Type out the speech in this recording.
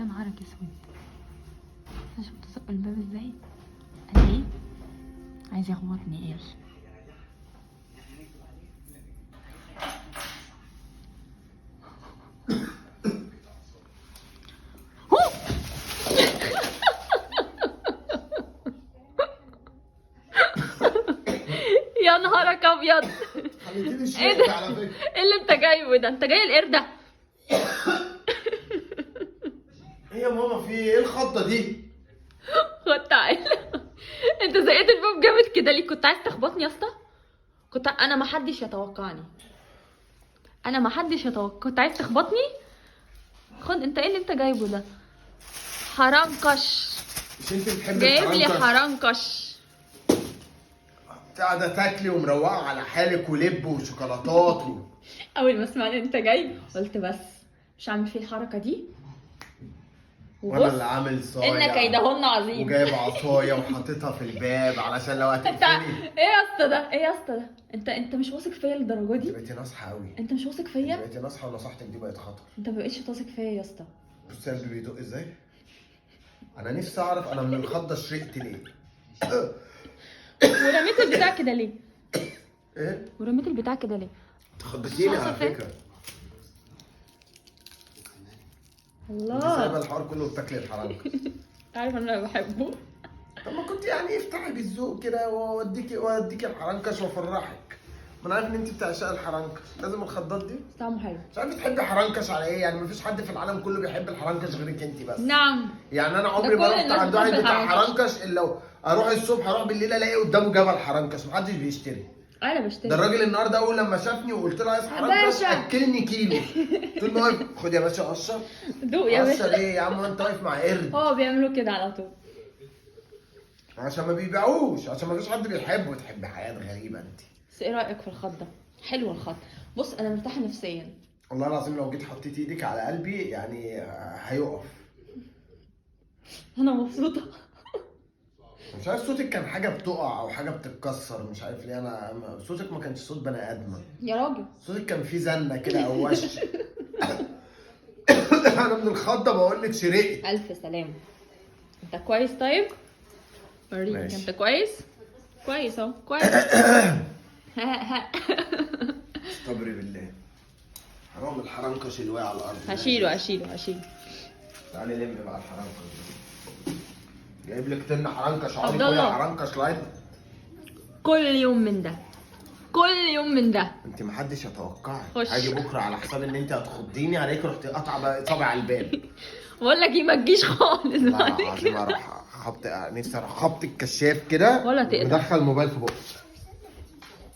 يا نهارك اسود. شفت تزق الباب ازاي؟ قال ايه؟ عايز يخبطني ايش؟ يا نهارك ابيض. خليتيني ايه شرقت ده؟ على فكره. ايه اللي انت جايبه ده؟ انت جاي القردة؟ ايه يا ماما في ايه الخضه دي؟ خد تعالى. انت زقيت الباب جامد كده ليه؟ كنت عايز تخبطني يا اسطى؟ انا ما حدش يتوقعني. كنت عايز تخبطني؟ خد انت ايه اللي انت جايبه ده؟ حرنكش. مش انت بتحبي جايب لي الحرنكش؟ حرنكش. قاعده تاكلي ومروقه على حالك ولب وشوكولاتات اول ما سمعت انت جاي قلت بس مش هعمل فيه الحركه دي. وانا وبص اللي عامل صايع ان كيدهن عظيم. وجايب عصايه وحاططها في الباب علشان لو انت هتقفلي. ايه يا اسطى ده؟ ايه يا اسطى ده؟ انت مش واثق فيا للدرجه انت دي؟ بقيتي ناصحه قوي. انت مش واثق انت فيا؟ بقيتي ناصحه ونصيحتك دي بقت خطر. انت ما بقتش واثق فيا يا اسطى. بصي قلبي بيدق ازاي؟ انا نفسي اعرف انا من الخضه شرقت ليه؟ ورميت البتاع كده ليه؟ ايه؟ ورميت البتاع كده ليه؟ تخضتيني على صفر. فكره. انت سايبه الله. الحوار كله وبتاكلي الحرنكش. عارف انا بحبه. طب ما كنت يعني افتحي بالذوق كده واوديكي الحرنكش وافرحك. ما انا عارف ان انت بتعشقي الحرنكش، لازم الخضات دي. طعمه حلو. مش عارف بتحبي حرنكش على ايه؟ يعني مفيش حد في العالم كله بيحب الحرنكش غيرك انت بس. نعم. يعني انا عمري ده ما كل رحت الناس عند واحد بتحب بتاع الحرنكش. حرنكش الا لو اروح الصبح اروح بالليل الاقي قدامه جبل حرنكش، محدش بيشتري. انا بشتري. ده الراجل النهارده اول لما شافني وقلت له عايز حرنكش باشا. اكلني كيلو. قلت له واقف خد يا باشا قشر. دوق يا قشر باشا. ايه يا عم انت واقف مع قرد؟ هو بيعملوا كده على طول. عشان ما بيبيعوش، عشان ما فيش حد بيحبه. تحبي حياه غريبه انت. بس ايه رايك في الخضه؟ حلوه الخضه. بص انا مرتاحه نفسيا. والله العظيم لو جيت حطيت ايدك على قلبي يعني هيقف. انا مبسوطه. مش عارف صوتك كان حاجه بتقع او حاجه بتتكسر، مش عارف ليه. صوتك ما كانش صوت بني ادمه. يا راجل. صوتك كان فيه زنه كده او وش. انا من الخضه بقول لك شرقت. الف سلامه. انت كويس طيب؟ وريني ماشي. انت كويس؟ كويس اهو كويس. استبري بالله. حرام الحرنكش اللي واقع على الارض. هشيله. تعالي لم بقى الحرنكش. جايب لك تن حرنكش عادي. عبد الله. حرنكش لايت. كل يوم من ده. انت محدش يتوقعك. خش. هاجي بكره على حساب ان انت هتخضيني عليك رحت قاطعه صابع الباب. بقول لك ايه ما تجيش خالص والله بعد العظيم كده. اروح نفسي اروح خبط الكشاف كده ولا تقدر. ودخل الموبايل في بقي.